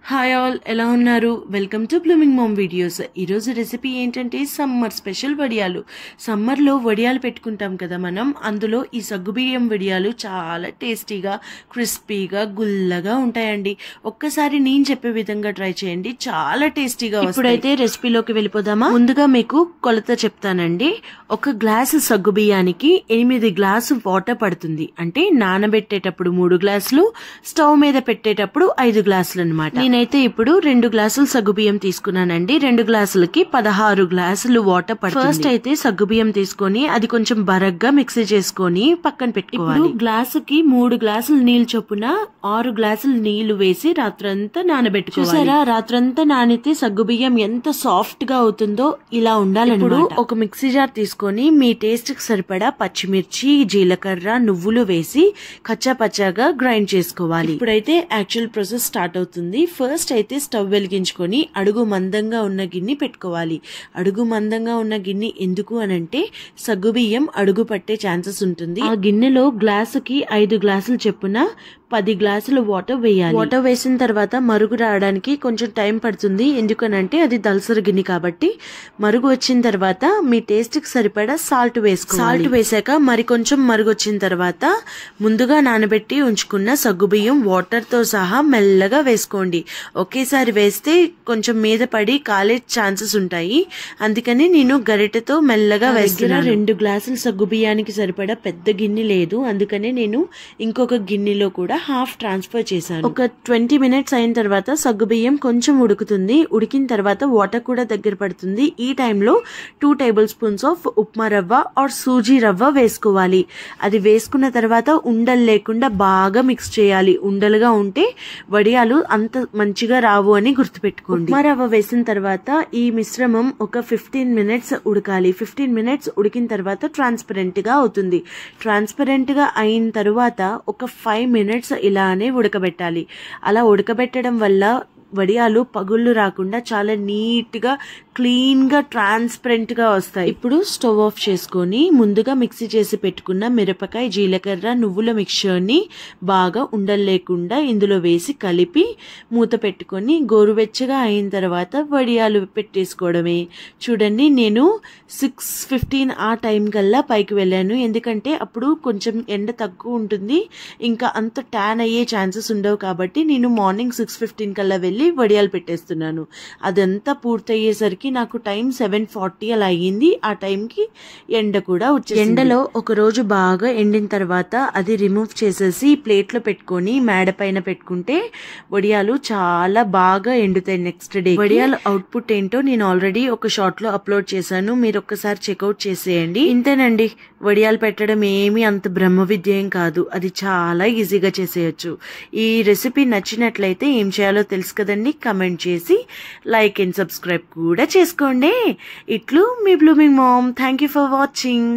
Hi all, ఎలా ఉన్నారు? Welcome to blooming mom videos. ఈరోజు రెసిపీ ఏంటంటే సమ్మర్ స్పెషల్ వడియాలు. సమ్మర్లో వడియాలు పెట్టుకుంటాం కదా మనం, అందులో ఈ సగ్గుబియ్యం వడియాలు చాలా టేస్టీగా, క్రిస్పీగా, గుల్లగా ఉంటాయండి. ఒక్కసారి నేను చెప్పే విధంగా ట్రై చేయండి, చాలా టేస్టీగా. ఇప్పుడైతే రెసిపీలోకి వెళ్ళిపోదామా? ముందుగా మీకు కొలత చెప్తానండి. ఒక గ్లాసు సగ్గుబియ్యానికి 8 గ్లాసు వాటర్ పడుతుంది. అంటే నానబెట్టేటప్పుడు 3 గ్లాసులు, స్టవ్ మీద పెట్టేటప్పుడు 5 గ్లాసులు అనమాట. నేనైతే ఇప్పుడు 2 గ్లాసులు సగ్గుబియ్యం తీసుకున్నానండి. 2 గ్లాసులకి 16 గ్లాసులు వాటర్ పడుతుంది. ఫస్ట్ అయితే సగ్గుబియ్యం తీసుకొని అది కొంచెం బరగ్గా మిక్సీ చేసుకొని పక్కన పెట్టుకోవాలి. గ్లాసుకి 3 గ్లాసులు నీళ్లు చొప్పున 6 గ్లాసులు నీళ్లు వేసి రాత్రంతా నానబెట్టుకోవాలి. చూసారా, రాత్రంతా నానితే సగ్గుబియ్యం ఎంత సాఫ్ట్ గా అవుతుందో ఇలా ఉండాలి. ఇప్పుడు ఒక మిక్సీ జార్ తీసుకొని మీ టేస్ట్ కి సరిపడా పచ్చిమిర్చి, జీలకర్ర, నువ్వులు వేసి కచ్చా పచ్చాగా గ్రైండ్ చేసుకోవాలి. ఇప్పుడైతే యాక్చువల్ ప్రాసెస్ స్టార్ట్ అవుతుంది. ఫస్ట్ అయితే స్టవ్ వెలిగించుకొని అడుగు మందంగా ఉన్న గిన్నె పెట్టుకోవాలి. అడుగు మందంగా ఉన్న గిన్నె ఎందుకు అనంటే సగ్గుబియ్యం అడుగు పట్టే ఛాన్సెస్ ఉంటుంది. ఆ గిన్నెలో గ్లాసుకి 5 గ్లాసులు చొప్పున 10 గ్లాసులు వాటర్ వేయాలి. వాటర్ వేసిన తర్వాత మరుగు రావడానికి కొంచెం టైం పడుతుంది. ఎందుకనంటే అది దలసరి గిన్నె కాబట్టి. మరుగు వచ్చిన తర్వాత మీ టేస్ట్ కి సరిపడా సాల్ట్ వేసుకోవాలి. సాల్ట్ వేసాక మరి కొంచెం మరుగు వచ్చిన తర్వాత ముందుగా నానబెట్టి ఉంచుకున్న సగ్గుబియ్యం వాటర్ తో సహా మెల్లగా వేసుకోండి. ఒకేసారి వేస్తే కొంచెం మీద పడి కాలే ఛాన్సెస్ ఉంటాయి. అందుకని నేను గరిటెతో మెల్లగా వేస్తున్నాను. 2 గ్లాసులు సగ్గుబియ్యానికి సరిపడా పెద్ద గిన్నె లేదు, అందుకనే నేను ఇంకొక గిన్నెలో కూడా హాఫ్ ట్రాన్స్ఫర్ చేశాను. ఒక 20 మినిట్స్ అయిన తర్వాత సగ్గుబియ్యం కొంచెం ఉడుకుతుంది. ఉడికిన తర్వాత వాటర్ కూడా దగ్గర పడుతుంది. ఈ టైంలో 2 టేబుల్ స్పూన్స్ ఆఫ్ ఉప్మా రవ్వ ఆర్ సూజీ రవ్వ వేసుకోవాలి. అది వేసుకున్న తర్వాత ఉండలు లేకుండా బాగా మిక్స్ చేయాలి. ఉండలుగా ఉంటే వడియాలు అంత మంచిగా రావు అని గుర్తుపెట్టుకోండి. ఉప్మా రవ్వ వేసిన తర్వాత ఈ మిశ్రమం ఒక 15 మినిట్స్ ఉడకాలి. 15 మినిట్స్ ఉడికిన తర్వాత ట్రాన్స్పరెంట్ గా అవుతుంది. ట్రాన్స్పరెంట్ గా అయిన తర్వాత ఒక 5 మినిట్స్ ఇలానే ఉడకబెట్టాలి. అలా ఉడకబెట్టడం వల్ల వడియాలు పగుళ్ళు రాకుండా చాలా నీట్ గా, క్లీన్ గా, ట్రాన్స్పరెంట్ గా వస్తాయి. ఇప్పుడు స్టవ్ ఆఫ్ చేసుకొని ముందుగా మిక్సీ చేసి పెట్టుకున్న మిరపకాయ, జీలకర్ర, నువ్వుల మిక్చర్ ని బాగా ఉండలు లేకుండా ఇందులో వేసి కలిపి మూత పెట్టుకొని గోరువెచ్చగా అయిన తర్వాత వడియాలు పెట్టేసుకోవడమే. చూడండి, నేను 6:15 ఆ టైం కల్లా పైకి వెళ్ళాను. ఎందుకంటే అప్పుడు కొంచెం ఎండ తక్కువ ఉంటుంది, ఇంకా అంత ట్యాన్ అయ్యే ఛాన్సెస్ ఉండవు కాబట్టి నేను మార్నింగ్ 6:15 కల్లా వెళ్ళి వడియాలు పెట్టేస్తున్నాను. అదంతా పూర్తయ్యేసరికి నాకు టైం 7:40 అలా అయ్యింది. ఆ టైంకి ఎండ కూడా వచ్చేసింది. ఎండలో ఒక రోజు బాగా ఎండిన తర్వాత అది రిమూవ్ చేసేసి ప్లేట్లో పెట్టుకొని మేడ పైన పెట్టుకుంటే వడియాలు చాలా బాగా ఎండుతాయి నెక్స్ట్ డే. వడియాల అవుట్పుట్ ఏంటో నేను ఆల్రెడీ ఒక షార్ట్ లో అప్లోడ్ చేశాను, మీరు ఒక్కసారి చెక్అవుట్ చేసేయండి. ఇంతేనండి, వడియాలు పెట్టడం ఏమీ అంత బ్రహ్మ విద్య ఏం కాదు, అది చాలా ఈజీగా చేసేయచ్చు. ఈ రెసిపీ నచ్చినట్లయితే ఏం చేయాలో తెలుసు కదండి, కమెంట్ చేసి లైక్ అండ్ సబ్స్క్రైబ్ కూడా చేసుకోండి. ఇట్లు మీ Blooming Mom. Thank you for watching.